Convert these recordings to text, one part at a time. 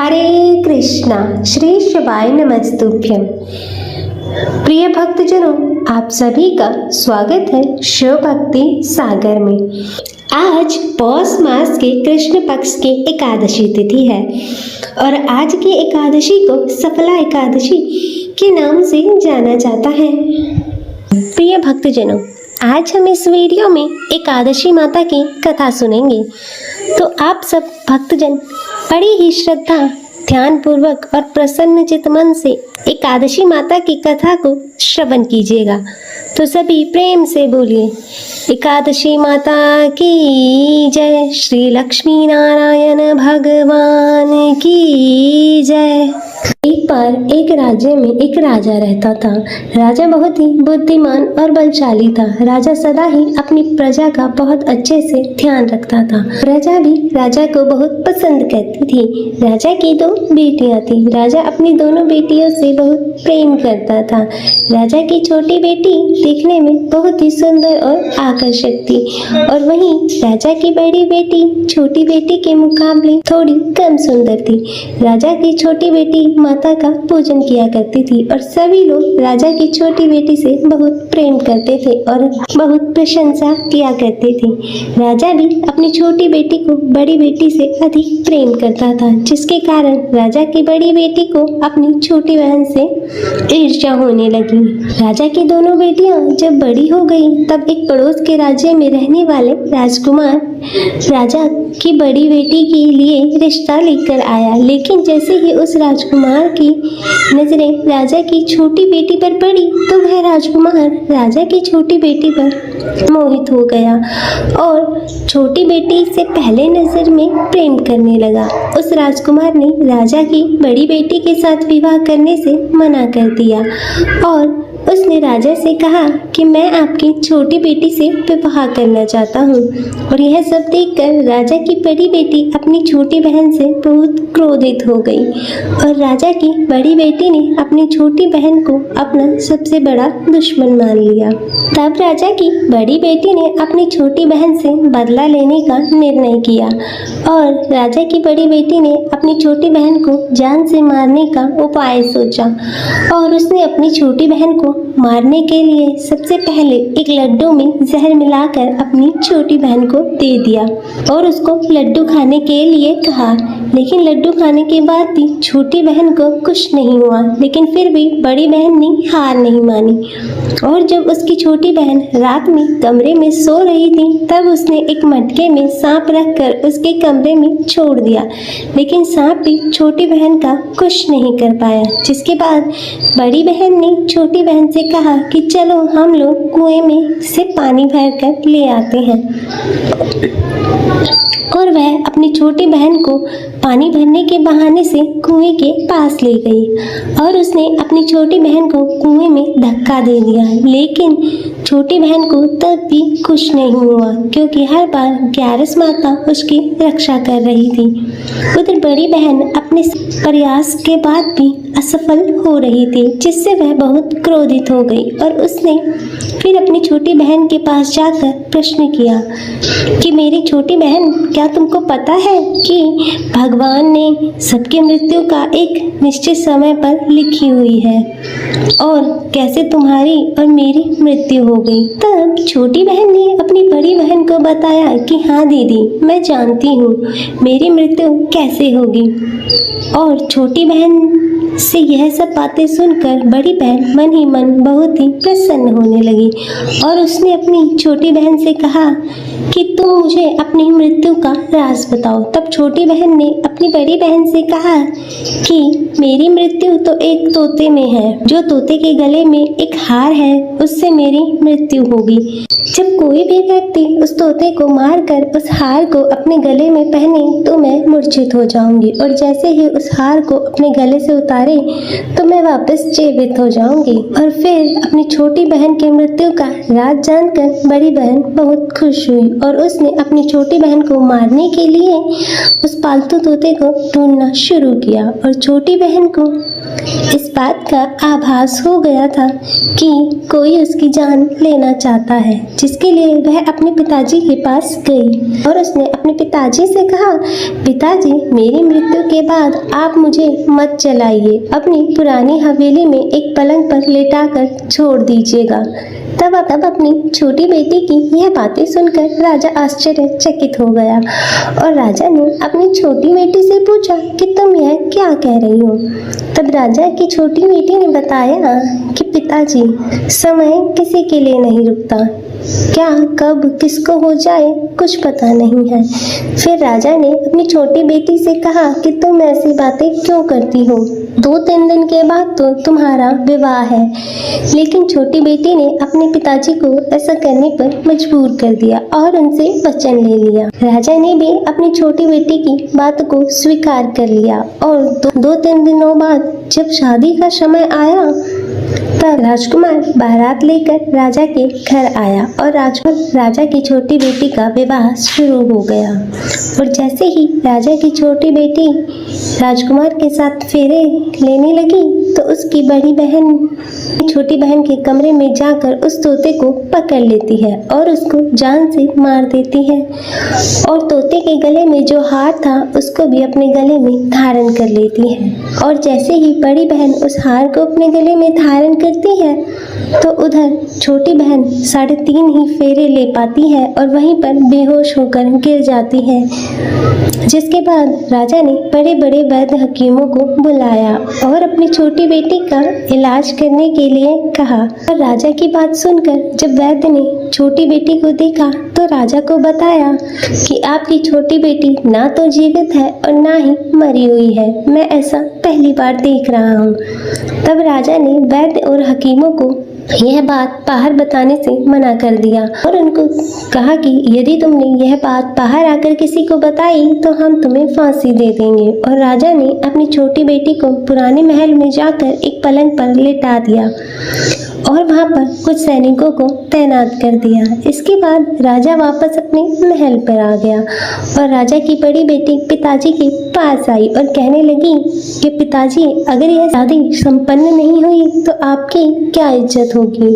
हरे कृष्णा श्री शिवाय नमस्तुभ्यम। प्रिय भक्तजनों, आप सभी का स्वागत है शिव भक्ति सागर में। आज पौष मास के कृष्ण पक्ष की एकादशी तिथि है और आज की एकादशी को सफला एकादशी के नाम से जाना जाता है। प्रिय भक्तजनों, आज हम इस वीडियो में एकादशी माता की कथा सुनेंगे। तो आप सब भक्तजन बड़ी ही श्रद्धा, ध्यान पूर्वक और प्रसन्न चित्त मन से एकादशी माता की कथा को श्रवण कीजिएगा। तो सभी प्रेम से बोलिए, एकादशी माता की जय, श्री लक्ष्मी नारायण भगवान की जय। एक बार एक राज्य में एक राजा रहता था। राजा बहुत ही बुद्धिमान और बलशाली था। राजा सदा ही अपनी प्रजा का बहुत अच्छे से ध्यान रखता था। प्रजा भी राजा को बहुत पसंद करती थी। राजा की दो बेटियां थी। राजा अपनी दोनों बेटियों से बहुत प्रेम करता था। राजा की छोटी बेटी देखने में बहुत ही सुंदर और आकर्षक थी और वहीं राजा की बड़ी बेटी छोटी बेटी के मुकाबले थोड़ी कम सुंदर थी। राजा की छोटी बेटी माता का पूजन किया करती थी और सभी लोग राजा की छोटी बेटी से बहुत प्रेम करते थे और बहुत प्रशंसा किया करते थे। राजा भी अपनी छोटी बेटी को बड़ी बेटी से अधिक प्रेम करता था, जिसके कारण राजा की बड़ी बेटी को अपनी छोटी बहन से ईर्ष्या होने लगी। राजा की दोनों बेटियां जब बड़ी हो गई, तब एक पड़ोस के राज्य में रहने वाले राजकुमार राजा की बड़ी बेटी के लिए रिश्ता लेकर आया। लेकिन जैसे ही उस राजकुमार की नजरें राजा की छोटी बेटी पर पड़ी, तो वह राजकुमार राजा की छोटी बेटी पर मोहित हो गया और छोटी बेटी से पहले नजर में प्रेम करने लगा। उस राजकुमार ने राजा की बड़ी बेटी के साथ विवाह करने से मना कर दिया और उसने राजा से कहा कि मैं आपकी छोटी बेटी से विवाह करना चाहता हूँ। और यह सब देखकर राजा की बड़ी बेटी अपनी छोटी बहन से बहुत क्रोधित हो गई और राजा की बड़ी बेटी ने अपनी छोटी बहन को अपना सबसे बड़ा दुश्मन मान लिया। तब राजा की बड़ी बेटी ने अपनी छोटी बहन से बदला लेने का निर्णय किया और राजा की बड़ी बेटी ने अपनी छोटी बहन को जान से मारने का उपाय सोचा और उसने अपनी छोटी बहन को मारने के लिए सबसे पहले एक लड्डू में जहर मिलाकर अपनी छोटी बहन को दे दिया और उसको लड्डू खाने के लिए कहा। लेकिन लड्डू खाने के बाद भी छोटी बहन को कुछ नहीं हुआ, लेकिन फिर भी बड़ी बहन ने हार नहीं मानी और जब उसकी छोटी बहन रात में कमरे में सो रही थी, तब उसने एक मटके में सांप रखकर उसके कमरे में छोड़ दिया। लेकिन सांप भी छोटी बहन का कुछ नहीं कर पाया, जिसके बाद बड़ी बहन ने छोटी बहन से कहा कि चलो हम लोग कुएं में से पानी भरकर ले आते हैं। और वह अपनी छोटी बहन को पानी भरने के बहाने से कुएं के पास ले गई और उसने अपनी छोटी बहन को कुएं में धक्का दे दिया। लेकिन छोटी बहन को तब भी कुछ नहीं हुआ, क्योंकि हर बार ग्यारस माता उसकी रक्षा कर रही थी। उधर बड़ी बहन अपने प्रयास के बाद भी असफल हो रही थी, जिससे वह बहुत क्रोधित हो गई और उसने फिर अपनी छोटी बहन के पास जाकर प्रश्न किया कि मेरी छोटी बहन, क्या तुमको पता है कि भगवान ने सबकी मृत्यु का एक निश्चित समय पर लिखी हुई है और कैसे तुम्हारी और मेरी मृत्यु हो गई। तब छोटी बहन ने अपनी बड़ी बहन को बताया कि हाँ दीदी, मैं जानती हूँ मेरी मृत्यु कैसे होगी। और छोटी बहन से यह सब बातें सुनकर बड़ी बहन मन ही मन बहुत ही प्रसन्न होने लगी और उसने अपनी छोटी बहन से कहा कि तुम मुझे अपनी मृत्यु का राज बताओ। तब छोटी बहन ने अपनी बड़ी बहन से कहा कि मेरी मृत्यु तो एक तोते में है, जो तोते के गले में एक हार है, उससे मेरी मृत्यु होगी। जब कोई भी व्यक्ति उस तोते को मारकर उस हार को अपने गले में पहने तो मैं मूर्छित हो जाऊंगी और जैसे ही उस हार को अपने गले से उतारे तो मैं वापस जीवित हो जाऊंगी। और फिर अपनी छोटी बहन की मृत्यु का राज जानकर बड़ी बहन बहुत खुश हुई और उसने अपनी छोटी बहन को मारने के लिए उस पालतू तोते को ढूंढना शुरू किया। और छोटी बहन को इस बात का आभास हो गया था कि कोई उसकी जान लेना चाहता है, जिसके लिए वह अपने पिताजी के पास गई और उसने अपने पिताजी से कहा, पिताजी मेरी मृत्यु के बाद आप मुझे मत जलाइए, अपनी पुरानी हवेली में एक पलंग पर लेटाकर छोड़ दीजिएगा। तब अपनी छोटी बेटी की यह बातें सुनकर राजा आश्चर्यचकित हो गया और राजा ने अपनी छोटी बेटी से पूछा कि तुम यह क्या कह रही हो। तब राजा की छोटी बेटी ने बताया कि पिताजी, समय किसी के लिए नहीं रुकता, क्या कब किसको हो जाए कुछ पता नहीं है। फिर राजा ने अपनी छोटी बेटी से कहा कि तुम ऐसी बातें क्यों करती हो, 2-3 दिन के बाद तो तुम्हारा विवाह है। लेकिन छोटी बेटी ने अपने पिताजी को ऐसा करने पर मजबूर कर दिया और उनसे वचन ले लिया। राजा ने भी अपनी छोटी बेटी की बात को स्वीकार कर लिया और 2-3 दिनों बाद जब शादी का समय आया तब राजकुमार बारात लेकर राजा के घर आया और राजा की छोटी बेटी का विवाह शुरू हो गया। और जैसे ही राजा की छोटी बेटी राजकुमार के साथ फेरे लेने लगी तो उसकी बड़ी बहन छोटी बहन के कमरे में जाकर उस तोते को पकड़ लेती है और उसको जान से मार देती है और तोते के गले में जो हार था उसको भी अपने गले में धारण कर लेती है। और जैसे ही बड़ी बहन उस हार को अपने गले में धारण करती है तो उधर छोटी बहन 3.5 ही फेरे ले पाती है और वहीं पर बेहोश होकर गिर जाती है। जिसके बाद राजा ने बड़े बड़े वैद्य हकीमों को बुलाया और अपनी छोटी बेटी का इलाज करने के लिए कहा। और राजा की बात सुनकर जब वैद्य ने छोटी बेटी को देखा तो राजा को बताया कि आपकी छोटी बेटी ना तो जीवित है और ना ही मरी हुई है, मैं ऐसा पहली बार देख रहा हूँ। तब राजा ने वैद्य और हकीमों को यह बात बाहर बताने से मना कर दिया और उनको कहा कि यदि तुमने यह बात बाहर आकर किसी को बताई तो हम तुम्हें फांसी दे देंगे। और राजा ने अपनी छोटी बेटी को पुराने महल में जाकर एक पलंग पर लेटा दिया और वहां पर कुछ सैनिकों को तैनात कर दिया। इसके बाद राजा वापस अपने महल पर आ गया और राजा की बड़ी बेटी पिताजी के पास आई और कहने लगी कि पिताजी, अगर यह शादी संपन्न नहीं हुई तो आपकी क्या इज्जत होगी।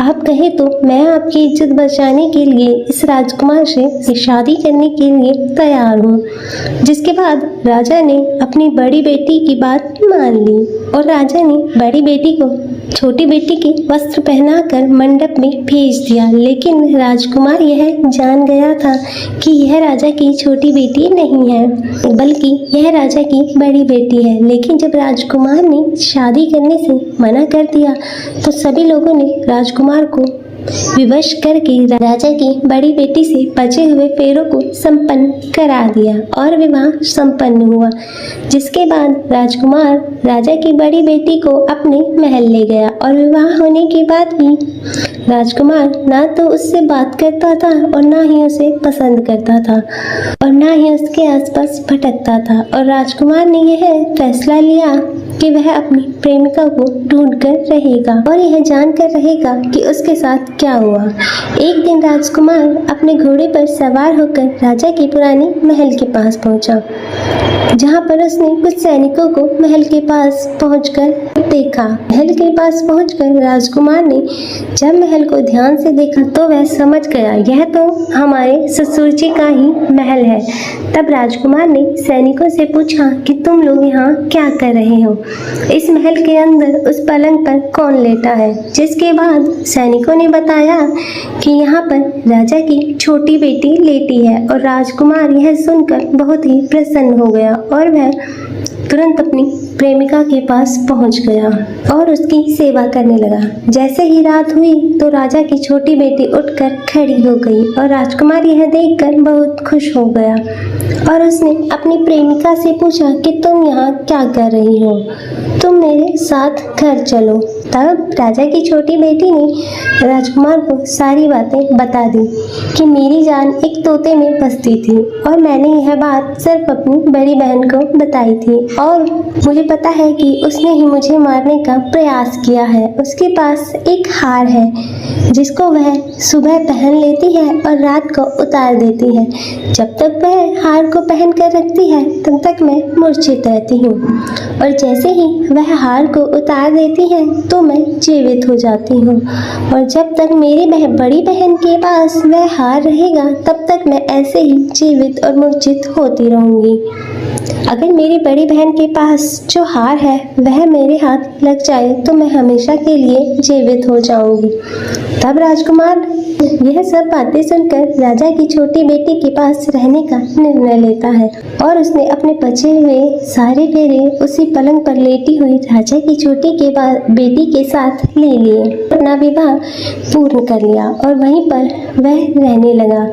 आप कहे तो मैं आपकी इज्जत बचाने के लिए इस राजकुमार से शादी करने के लिए तैयार हूँ। जिसके बाद राजा ने अपनी बड़ी बेटी की बात मान ली और राजा ने बड़ी बेटी को छोटी बेटी के वस्त्र पहनाकर मंडप में भेज दिया। लेकिन राजकुमार यह जान गया था कि यह राजा की छोटी बेटी नहीं है बल्कि यह राजा की बड़ी बेटी है। लेकिन जब राजकुमार ने शादी करने से मना कर दिया तो सभी लोगों ने राजकुमार को विवश करके राजा की बड़ी बेटी से बचे हुए फेरों को संपन्न करा दिया और विवाह संपन्न हुआ। जिसके बाद राजकुमार राजा की बड़ी बेटी को अपने महल ले गया और विवाह होने के बाद भी राजकुमार ना तो उससे बात करता था और ना ही उसे पसंद करता था और ना ही उसके आसपास भटकता था। और राजकुमार ने यह फैसला लिया कि वह अपनी प्रेमिका को ढूंढकर रहेगा और यह जानकर रहेगा कि उसके साथ क्या हुआ। एक दिन राजकुमार अपने घोड़े पर सवार होकर राजा के पुराने महल के पास पहुंचा, जहां पर उसने कुछ सैनिकों को महल के पास पहुंचकर देखा। महल के पास पहुंचकर राजकुमार ने जब महल को ध्यान से देखा तो वह समझ गया यह तो हमारे ससुर जी का ही महल है। तब राजकुमार ने सैनिकों से पूछा कि तुम लोग यहाँ क्या कर रहे हो, इस महल के अंदर उस पलंग पर कौन लेटा है। जिसके बाद सैनिकों ने बताया कि यहाँ पर राजा की छोटी बेटी लेटी है और राजकुमार यह सुनकर बहुत ही प्रसन्न हो गया और वह तुरंत अपनी प्रेमिका के पास पहुंच गया और उसकी सेवा करने लगा। जैसे ही रात हुई तो राजा की छोटी बेटी उठकर खड़ी हो गई और राजकुमार यह देखकर बहुत खुश हो गया और उसने अपनी प्रेमिका से पूछा कि तुम यहाँ क्या कर रही हो, तुम मेरे साथ घर चलो। तब राजा की छोटी बेटी ने राजकुमार को सारी बातें बता दी कि मेरी जान एक तोते में बसती थी और मैंने यह बात सिर्फ अपनी बड़ी बहन को बताई थी और मुझे पता है कि उसने ही मुझे मारने का प्रयास किया है। उसके पास एक हार है जिसको वह सुबह पहन लेती है और रात को उतार देती है। जब तक वह हार को पहन कर रखती है तब तक मैं मूर्छित रहती हूँ, और जैसे ही वह हार को उतार देती है तो मैं जीवित हो जाती हूँ। और जब तक मेरी बड़ी बहन के पास वह हार रहेगा तब तक मैं ऐसे ही जीवित और मूर्छित होती रहूँगी। अगर मेरी बड़ी बहन के पास जो हार है वह मेरे हाथ लग जाए तो मैं हमेशा के लिए जीवित हो जाऊंगी। तब राजकुमार यह सब बातें सुनकर राजा की छोटी बेटी के पास रहने का निर्णय लेता है और उसने अपने बचे हुए सारे फेरे उसी पलंग पर लेटी हुई राजा की छोटी के बेटी के साथ ले लिए। अपना विवाह पूर्ण कर लिया और वहीं पर वह रहने लगा।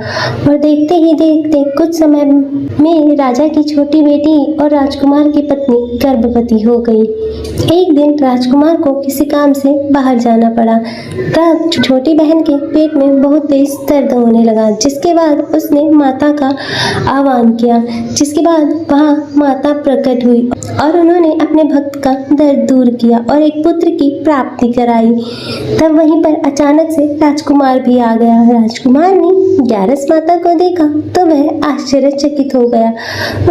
और देखते ही देखते कुछ समय में राजा की छोटी बेटी और राजकुमार की पत्नी गर्भवती हो गई। एक दिन राजकुमार को किसी काम से बाहर जाना पड़ा। तब छोटी बहन के पेट में बहुत तेज दर्द होने लगा, जिसके बाद उसने माता का आह्वान किया, जिसके बाद वहाँ माता प्रकट हुई और उन्होंने अपने भक्त का दर्द दूर किया और एक पुत्र की प्राप्ति कराई। तब वहीं पर अचानक से राजकुमार भी आ गया। राजकुमार ने ग्यारस माता को देखा तो वह आश्चर्यचकित हो गया।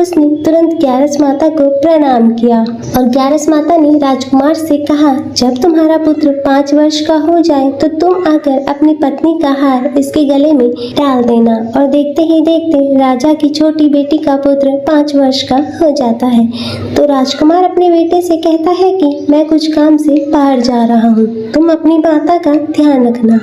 उसने तुरंत ग्यारस माता को प्रणाम किया और ग्यारस माता ने राजकुमार से कहा, जब तुम्हारा पुत्र 5 वर्ष का हो जाए तो तुम आकर अपनी पत्नी का हार इसके गले में डाल देना। और देखते ही देखते राजा की छोटी बेटी का पुत्र 5 वर्ष का हो जाता है। तो राजकुमार अपने बेटे से कहता है कि मैं कुछ काम से बाहर जा रहा हूँ, तुम अपनी माता का ध्यान रखना।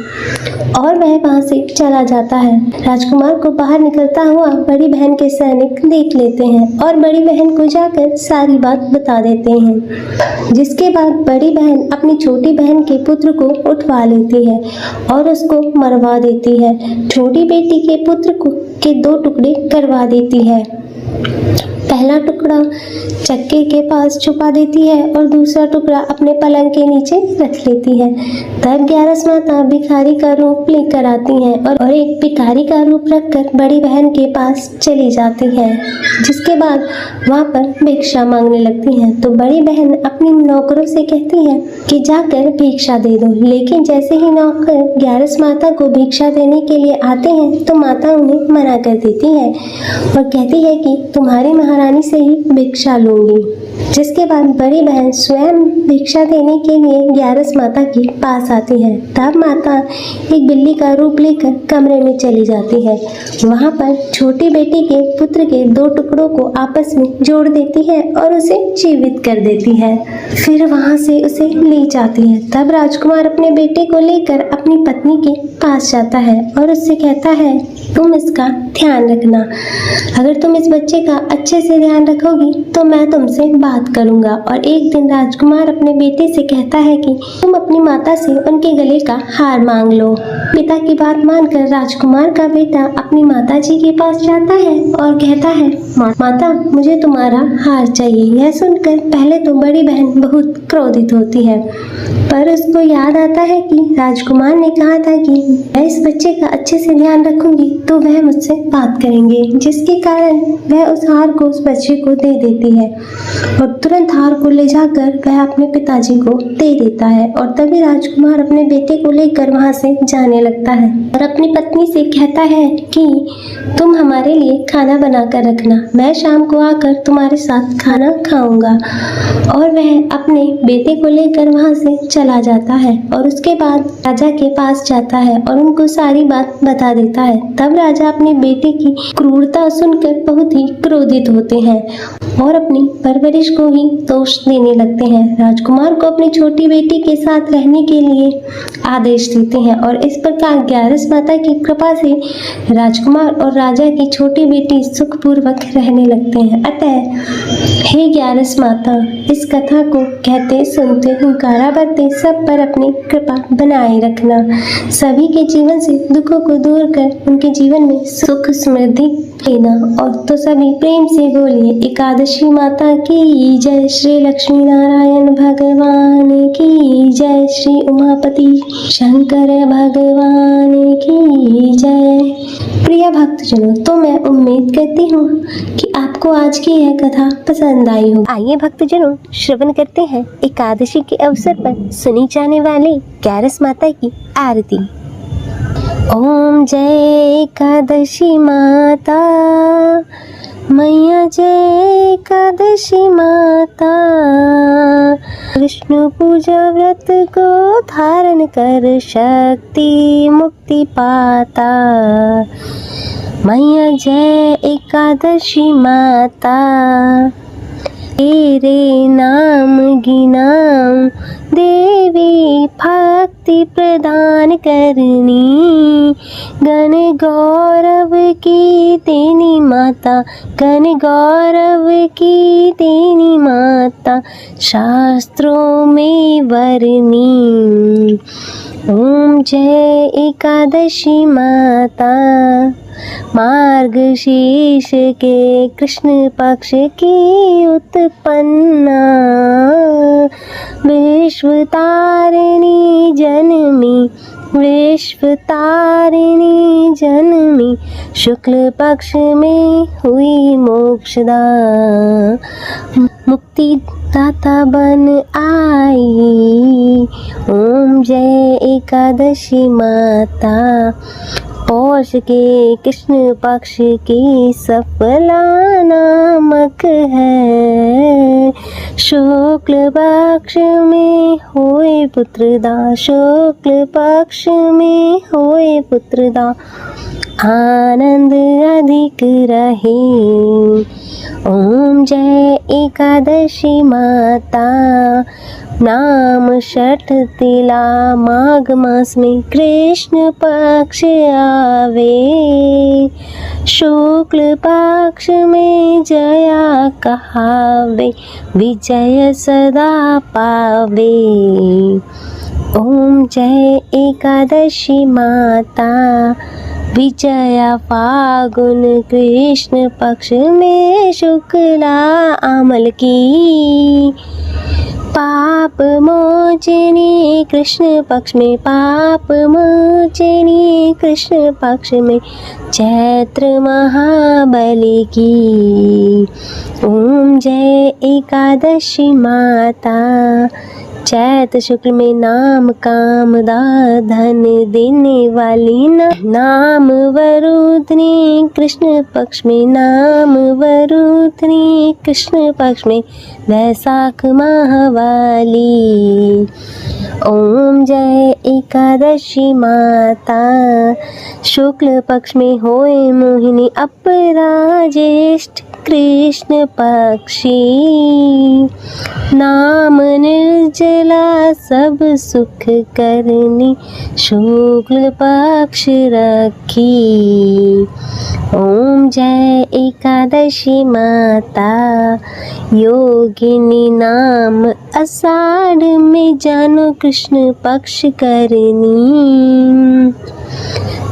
और वह वहाँ से चला जाता है। राजकुमार को बाहर निकलता हुआ बड़ी बहन के सैनिक देख लेते हैं और बड़ी बहन को जाकर सारी बात बता देते हैं, जिसके बाद बड़ी बहन अपनी छोटी बहन के पुत्र को उठवा लेती है और उसको मरवा देती है। छोटी बेटी के पुत्र के 2 टुकड़े करवा देती है। पहला टुकड़ा चक्के के पास छुपा देती है और दूसरा टुकड़ा अपने पलंग के नीचे रख लेती है। तब ग्यारस माता भिखारी का रूप लेकर आती हैं और एक भिखारी का रूप रखकर बड़ी बहन के पास चली जाती है, जिसके बाद वहाँ पर भिक्षा मांगने लगती हैं। तो बड़ी बहन अपनी नौकरों से कहती है कि जाकर भिक्षा दे दो, लेकिन जैसे ही नौकर ग्यारस माता को भिक्षा देने के लिए आते हैं तो माता उन्हें मना कर देती है और कहती है कि तुम्हारी महारानी से ही भिक्षा लूंगी। जिसके बाद बड़ी बहन स्वयं भिक्षा देने के लिए ग्यारस माता के पास आती है। तब माता एक बिल्ली का रूप लेकर कमरे में चली जाती है। वहाँ पर छोटी बेटी के पुत्र के 2 टुकड़ों को आपस में जोड़ देती है और उसे जीवित कर देती है। फिर वहाँ से उसे ले जाती है। तब राजकुमार अपने बेटे को लेकर अपनी पत्नी के पास जाता है और उससे कहता है, तुम इसका ध्यान रखना। अगर तुम इस बच्चे का अच्छे से ध्यान रखोगी तो मैं तुमसे बात करूंगा। और एक दिन राजकुमार अपने बेटे से कहता है कि तुम अपनी माता से उनके गले का हार मांग लो। पिता की बात मानकर राजकुमार का बेटा अपनी माता जी के पास जाता है और कहता है, माता मुझे तुम्हारा हार चाहिए। यह सुनकर पहले तो बड़ी बहन बहुत क्रोधित होती है, पर उसको याद आता है कि राजकुमार ने कहा था कि मैं इस बच्चे का अच्छे से ध्यान रखूंगी तो वह मुझसे बात करेंगे, जिसके कारण वह उस हार को उस बच्चे को दे देती है और तुरंत हार को ले जाकर वह अपने पिताजी को दे देता है। और तभी राजकुमार अपने बेटे को लेकर वहां से जाने लगता है और अपनी पत्नी से कहता है कि तुम हमारे लिए खाना बनाकर रखना, मैं शाम को आकर तुम्हारे साथ खाना खाऊंगा। और वह अपने बेटे को लेकर वहां से चला जाता है और उसके बाद राजा के पास जाता है और उनको सारी बात बता देता है। तब राजा अपनी बेटे की क्रूरता सुनकर बहुत ही क्रोधित होते हैं और अपनी परवरिश को ही दोष देने लगते हैं। राजकुमार को अपनी छोटी बेटी के साथ रहने के लिए आदेश देते हैं और इस प्रकार ग्यारस माता की कृपा से राजकुमार और राजा की छोटी बेटी सुखपूर्वक रहने लगते हैं। अतः हे ग्यारस माता, इस कथा को कहते सुनते हुंकारा भरते सब पर अपनी कृपा बनाए रखना। सभी के जीवन से दुखों को दूर कर उनके जीवन में सुख समृद्धि लेना और तो सभी प्रेम से बोलिए एकादशी माता की जय। श्री लक्ष्मी नारायण भगवान की जय। श्री उमापति शंकर भगवान की जय। प्रिय भक्तजनों, तो मैं उम्मीद करती हूँ कि आपको आज की यह कथा पसंद आई हो। आइए भक्तजनों, श्रवण करते हैं एकादशी के अवसर पर सुनी जाने वाली ग्यारस माता की आरती। ओम जय एकादशी माता मैया, जय एकादशी माता। विष्णु पूजा व्रत को धारण कर शक्ति मुक्ति पाता। मैया जय एकादशी माता। तेरे नाम गिनाऊं देवी भक्ति प्रदान करनी। गण गौरव की तेनी माता, गण गौरव की तेनी माता, शास्त्रों में वर्णी। ओम जय एकादशी माता। मार्गशीर्ष के कृष्ण पक्ष की उत्पन्ना, विश्व तारिणी जनमी, विश्व तारिणी जनमी, शुक्ल पक्ष में हुई मोक्षदा, मुक्ति दाता बन आई। ओम जय एकादशी माता। पौष के कृष्ण पक्ष की सफला नामक है, शुक्ल पक्ष में होए पुत्रदा, शुक्ल पक्ष में होए पुत्रदा, आनंद अधिक रहे। ओम जय एकादशी माता। नाम षठ तिला माघ मास में कृष्ण पक्ष आवे, शुक्ल पक्ष में जया कहावे, विजय सदा पावे। ओम जय एकादशी माता। विजया फागुन कृष्ण पक्ष में शुक्ला अमल की, पाप मोचनी कृष्ण पक्ष में, पाप मोचनी कृष्ण पक्ष में, चैत्र महाबली की। ओम जय एकादशी माता। चैत शुक्ल में नाम कामदा धन देने वाली नाम वरुधनी कृष्ण पक्ष में, नाम वरुधनी कृष्ण पक्ष में, वैशाख माहवाली। ओम जय एकादशी माता। शुक्ल पक्ष में होए मोहिनी अपराजेष्ठ कृष्ण पक्षी, नाम निर्जला सब सुख करनी, शुक्ल पक्ष रखी। ओम जय एकादशी माता। योगिनी नाम आषाढ़ में जानो कृष्ण पक्ष करनी,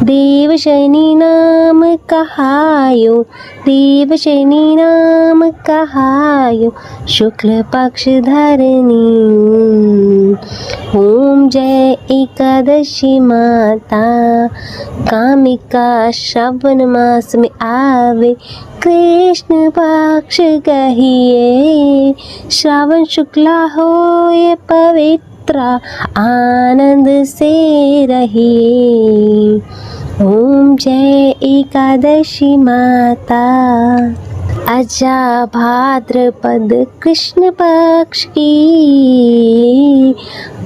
देवशनि नाम कहायो, देवशनि नाम कहायो, शुक्ल पक्ष धरनी। ओम जय एकादशी माता। कामिका श्रावण मास में आवे, कृष्ण पक्ष कहिए, श्रावण शुक्ला होए पवित्रा, आनंद से रहिए। ओम जय एकादशी माता। अजा भाद्रपद कृष्ण पक्ष की,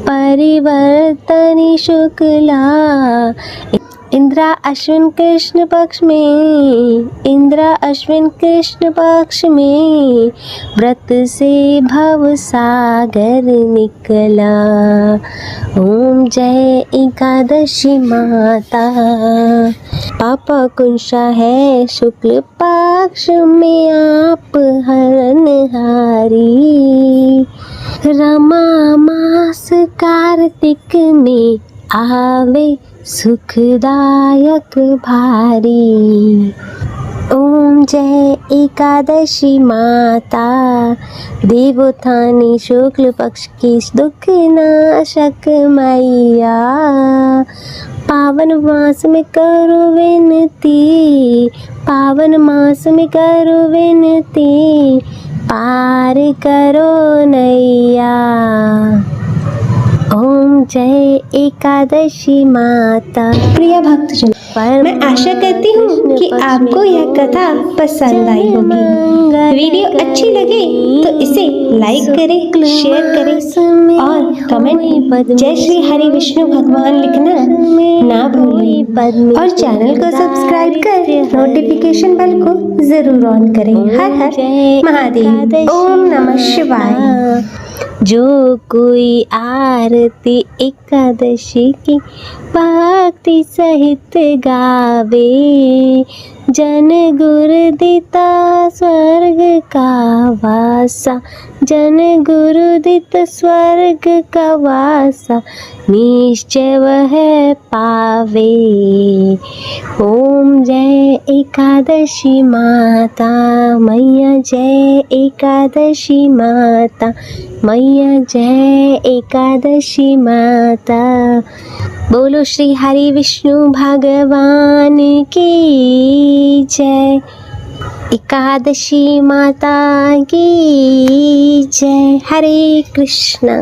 परिवर्तनी शुक्ला, इंद्रा अश्विन कृष्ण पक्ष में, इंद्रा अश्विन कृष्ण पक्ष में, व्रत से भव सागर निकला। ओम जय एकादशी माता। पापा कुंशा है शुक्ल पक्ष में आप हरनहारी, रमा मास कार्तिक में आवे सुखदायक भारी। ओम जय एकादशी माता, देवोत्थानी शुक्ल पक्ष की दुख नाशक मैया, पावन मास में करो विनती, पावन मास में करो विनती, पार करो नैया। ओम जय एकादशी माता। प्रिय भक्तजन, मैं आशा करती हूँ कि आपको यह कथा पसंद आई होगी। वीडियो अच्छी लगे तो इसे लाइक करें, शेयर करें और कमेंट जय श्री हरि विष्णु भगवान लिखना ना भूलें और चैनल को सब्सक्राइब कर नोटिफिकेशन बेल को जरूर ऑन करें। हर हर महादेव। ओम नमः शिवाय। जो कोई आरती एकादशी की भक्ति सहित गावे, जन गुरुदिता स्वर्ग का वासा, जन गुरुदित स्वर्ग का वासा, निश्चय वह पावे। ओम जय एकादशी माता मैया, जय एकादशी माता मैया, जय एकादशी माता। बोलो श्री हरि विष्णु भगवान की जय, एकादशी माता की जय। हरे कृष्णा।